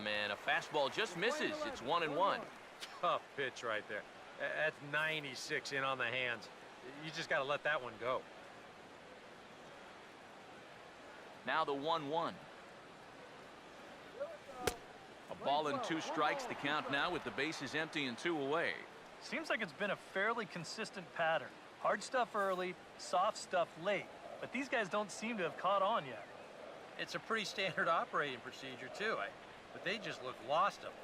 And a fastball just misses. It's 1-1. Tough pitch right there. That's 96 in on the hands. You just got to let that one go. Now the 1-1. A ball and 2 strikes, the count now with the bases empty and 2 away. Seems like it's been a fairly consistent pattern. Hard stuff early, soft stuff late. But these guys don't seem to have caught on yet. It's a pretty standard operating procedure, too. But they just look lost up there.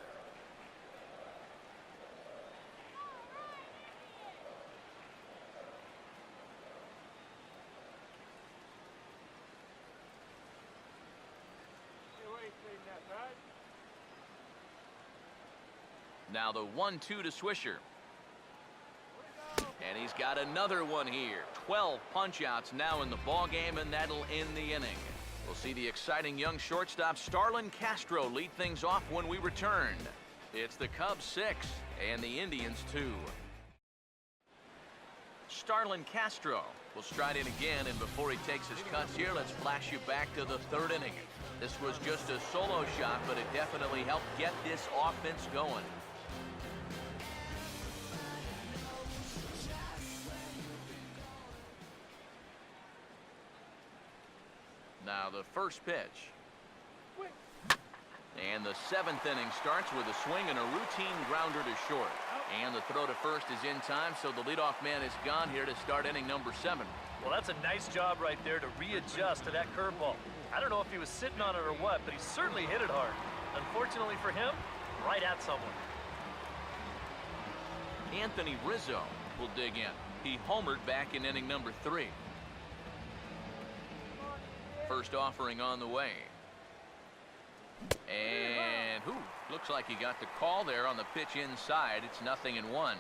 Now the 1-2 to Swisher. And he's got another one here. 12 punch-outs now in the ball game, and that'll end the inning. We'll see the exciting young shortstop Starlin Castro lead things off when we return. It's the Cubs 6 and the Indians 2. Starlin Castro will stride in again, and before he takes his cuts here, let's flash you back to the 3rd inning. This was just a solo shot, but it definitely helped get this offense going. Now the first pitch. And the 7th inning starts with a swing and a routine grounder to short. And the throw to first is in time, so the leadoff man is gone here to start inning number 7. Well, that's a nice job right there to readjust to that curveball. I don't know if he was sitting on it or what, but he certainly hit it hard. Unfortunately for him, right at someone. Anthony Rizzo will dig in. He homered back in inning number 3. First offering on the way. And looks like he got the call there on the pitch inside. It's 0-1.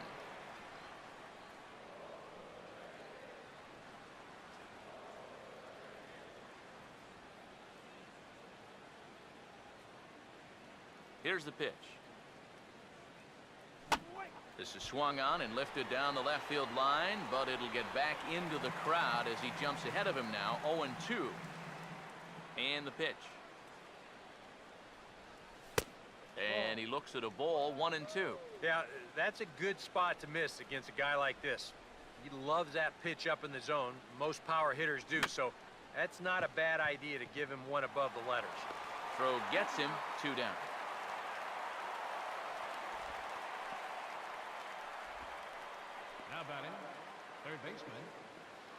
Here's the pitch. This is swung on and lifted down the left field line, but it'll get back into the crowd as he jumps ahead of him now. 0-2. And the pitch. And he looks at a ball. 1-2. Yeah, that's a good spot to miss against a guy like this. He loves that pitch up in the zone. Most power hitters do, so that's not a bad idea to give him one above the letters. Throw gets him. 2 down. Now batting, third baseman,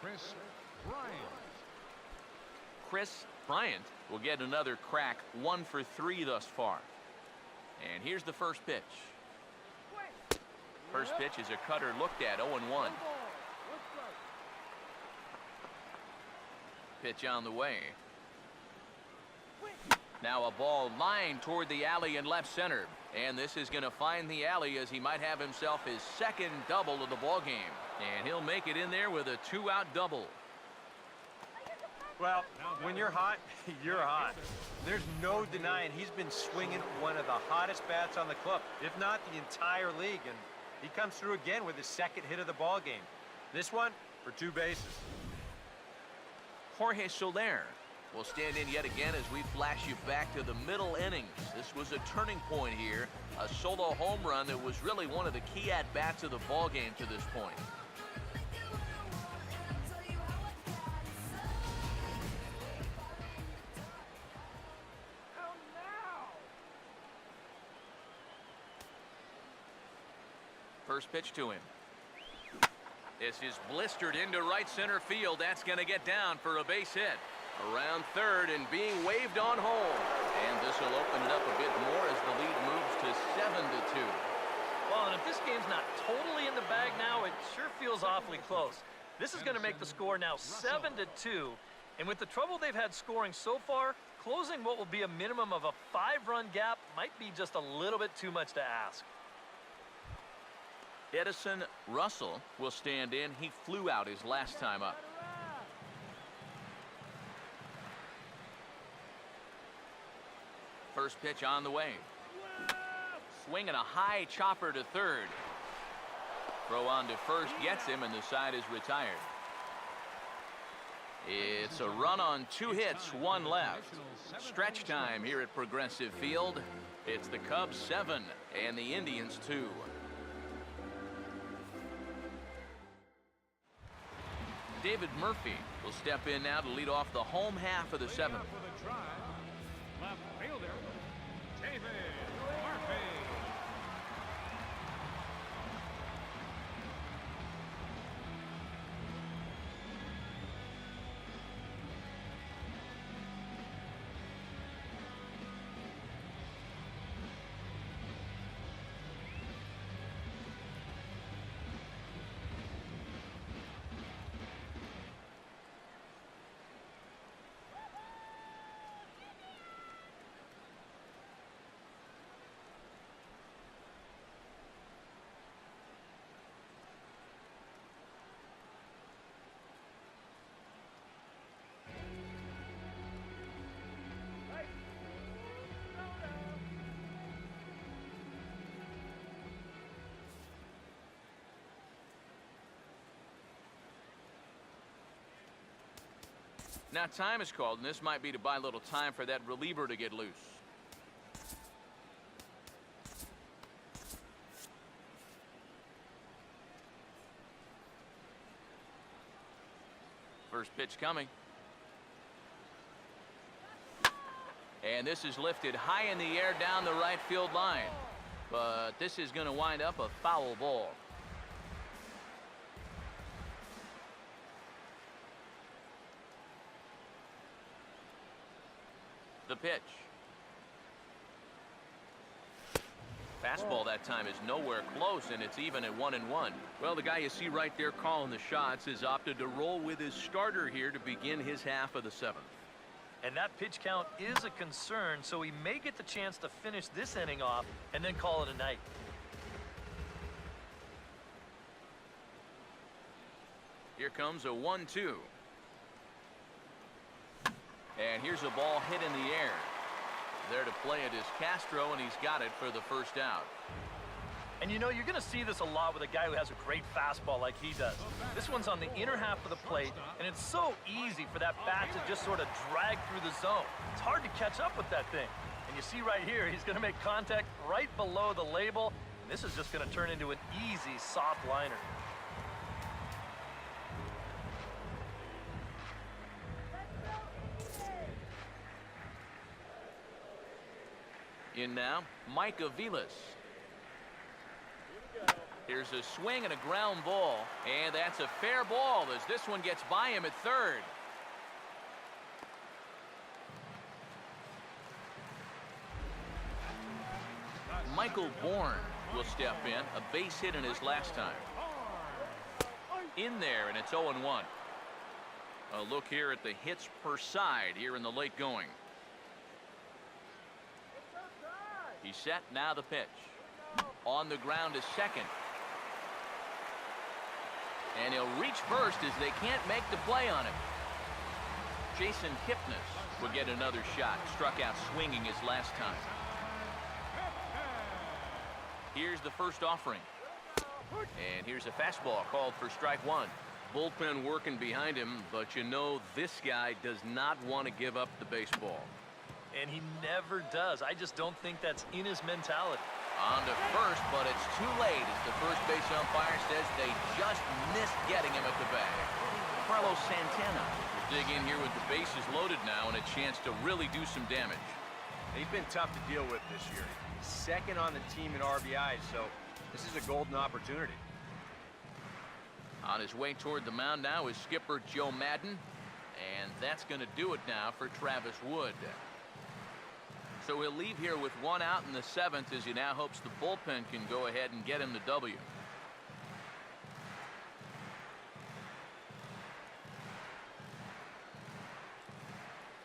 Chris Bryant. Chris Bryant will get another crack. 1 for 3 thus far. And here's the first pitch. First pitch is a cutter looked at. 0-1. Pitch on the way. Now a ball lined toward the alley in left center. And this is going to find the alley as he might have himself his 2nd double of the ball game. And he'll make it in there with a 2-out double. Well, when you're hot, you're hot. There's no denying he's been swinging one of the hottest bats on the club, if not the entire league, and he comes through again with his 2nd hit of the ball game. This one for 2 bases. Jorge Soler will stand in yet again as we flash you back to the middle innings. This was a turning point here, a solo home run that was really one of the key at-bats of the ball game to this point. First pitch to him. This is blistered into right center field. That's going to get down for a base hit. Around third and being waved on home. And this will open it up a bit more as the lead moves to 7-2. Well, and if this game's not totally in the bag now, it sure feels awfully close. This is going to make the score now 7-2. And with the trouble they've had scoring so far, closing what will be a minimum of a 5-run gap might be just a little bit too much to ask. Edison Russell will stand in. He flew out his last time up. First pitch on the way. Swinging a high chopper to third. Throw on to first gets him, and the side is retired. It's a run on 2 hits, 1 left. Stretch time here at Progressive Field. It's the Cubs 7 and the Indians 2. David Murphy will step in now to lead off the home half of the 7th. For the Tribe, left fielder, David Murphy. Now time is called, and this might be to buy a little time for that reliever to get loose. First pitch coming. And this is lifted high in the air down the right field line. But this is going to wind up a foul ball. The pitch. Fastball that time is nowhere close, and it's even at 1-1. Well, the guy you see right there calling the shots has opted to roll with his starter here to begin his half of the 7th. And that pitch count is a concern, so he may get the chance to finish this inning off and then call it a night. Here comes a 1-2. And here's a ball hit in the air. There to play it is Castro, and he's got it for the first out. And you know, you're going to see this a lot with a guy who has a great fastball like he does. This one's on the inner half of the plate, and it's so easy for that bat to just sort of drag through the zone. It's hard to catch up with that thing. And you see right here, he's going to make contact right below the label, and this is just going to turn into an easy, soft liner. In now, Mike Aviles. Here's a swing and a ground ball, and that's a fair ball as this one gets by him at third. Michael Bourne will step in, a base hit in his last time. In there, and it's 0-1. A look here at the hits per side here in the late going. He's set, now the pitch. On the ground is second. And he'll reach first as they can't make the play on him. Jason Kipnis will get another shot. Struck out swinging his last time. Here's the first offering. And here's a fastball called for strike one. Bullpen working behind him, but you know this guy does not want to give up the baseball. And he never does. I just don't think that's in his mentality. On to first, but it's too late as the first base umpire says they just missed getting him at the bag. Carlos Santana will dig in here with the bases loaded now and a chance to really do some damage. He's been tough to deal with this year. He's second on the team in RBI, so this is a golden opportunity. On his way toward the mound now is skipper Joe Madden, and that's going to do it now for Travis Wood. So he'll leave here with one out in the 7th as he now hopes the bullpen can go ahead and get him the W.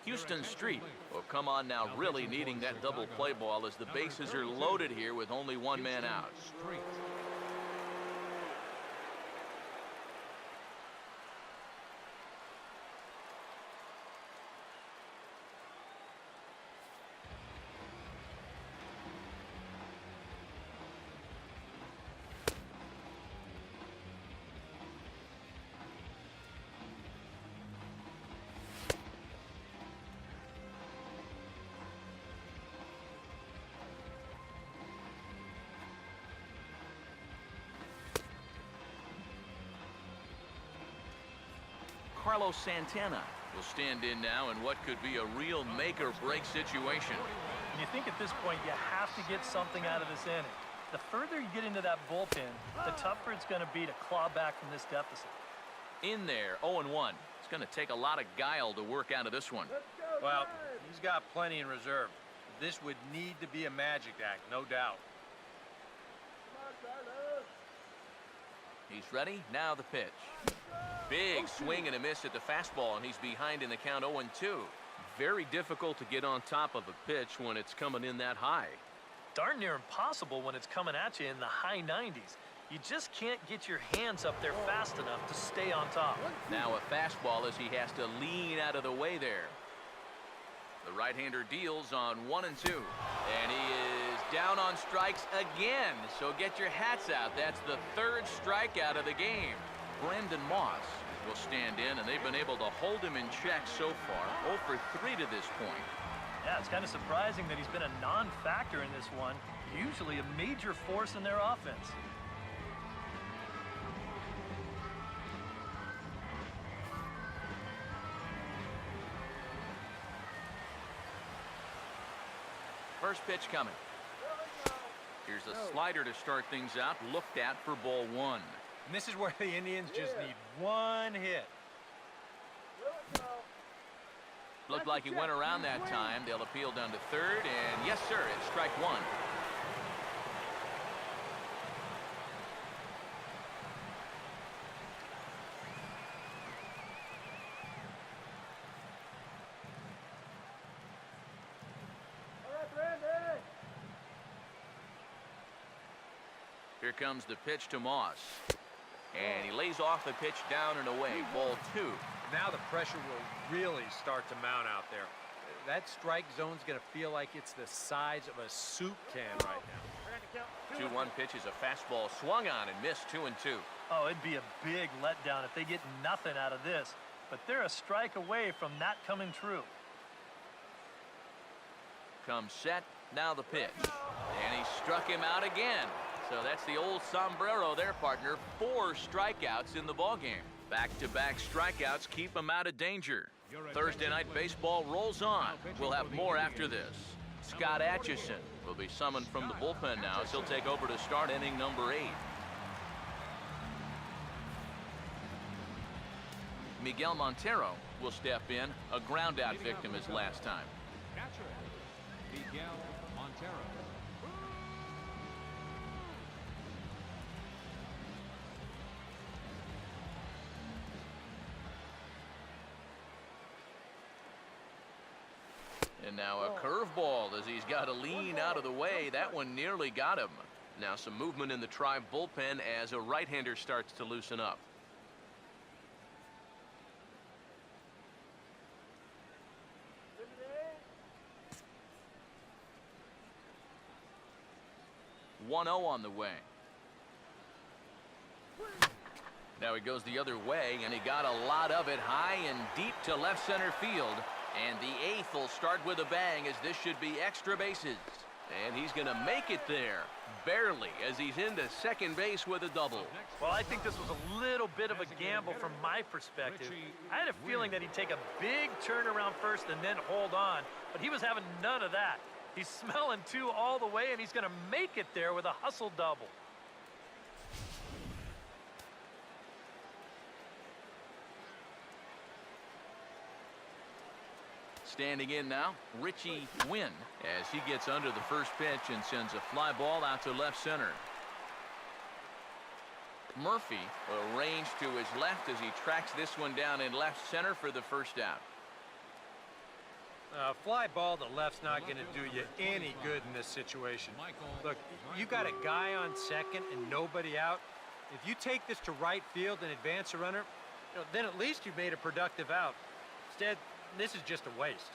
Houston Street will come on now, really needing that double play ball as the bases are loaded here with only one man out. Carlos Santana will stand in now in what could be a real make-or-break situation. And you think at this point you have to get something out of this inning. The further you get into that bullpen, the tougher it's going to be to claw back from this deficit. In there, 0-1. It's going to take a lot of guile to work out of this one. Well, he's got plenty in reserve. This would need to be a magic act, no doubt. He's ready. Now the pitch. Big swing and a miss at the fastball, and he's behind in the count 0-2. Very difficult to get on top of a pitch when it's coming in that high. Darn near impossible when it's coming at you in the high 90s. You just can't get your hands up there fast enough to stay on top. Now a fastball as he has to lean out of the way there. The right-hander deals on 1-2. And he is down on strikes again. So get your hats out. That's the third strikeout of the game. Brandon Moss will stand in, and they've been able to hold him in check so far. 0 for 3 to this point. Yeah, it's kind of surprising that he's been a non-factor in this one. Usually a major force in their offense. First pitch coming. Here's a slider to start things out, looked at for ball 1. And this is where the Indians just need one hit. Looked like he went around that time. They'll appeal down to third, and yes, sir, it's strike 1. Here comes the pitch to Moss. And he lays off the pitch down and away. Ball 2. Now the pressure will really start to mount out there. That strike zone's going to feel like it's the size of a soup can right now. 2-1 pitch is a fastball swung on and missed. 2-2. Oh, it'd be a big letdown if they get nothing out of this. But they're a strike away from that coming true. Comes set. Now the pitch. And he struck him out again. So that's the old sombrero there, partner. 4 strikeouts in the ballgame. Back-to-back strikeouts keep him out of danger. Thursday Night Baseball rolls on. We'll have more after this. Scott Atchison will be summoned from the bullpen now as he'll take over to start inning number 8. Miguel Montero will step in, a ground-out victim as last time. Catcher, Miguel Montero. And now a curveball as he's got to lean out of the way. That one nearly got him. Now some movement in the Tribe bullpen as a right-hander starts to loosen up. One 0 on the way. Now he goes the other way, and he got a lot of it high and deep to left center field. And the 8th will start with a bang as this should be extra bases. And he's going to make it there, barely, as he's into second base with a double. Well, I think this was a little bit of a gamble from my perspective. I had a feeling that he'd take a big turn around first and then hold on, but he was having none of that. He's smelling 2 all the way, and he's going to make it there with a hustle double. Standing in now, Richie Wynn, as he gets under the first pitch and sends a fly ball out to left center. Murphy arranged to his left as he tracks this one down in left center for the first out. Fly ball to left's not going to do you any good in this situation. Look, you got a guy on second and nobody out. If you take this to right field and advance a runner, then at least you've made a productive out. Instead, this is just a waste.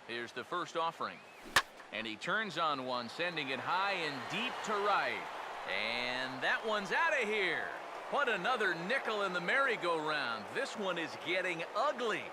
Here's the first offering. And he turns on one, sending it high and deep to right. And that one's out of here. What another nickel in the merry-go-round. This one is getting ugly.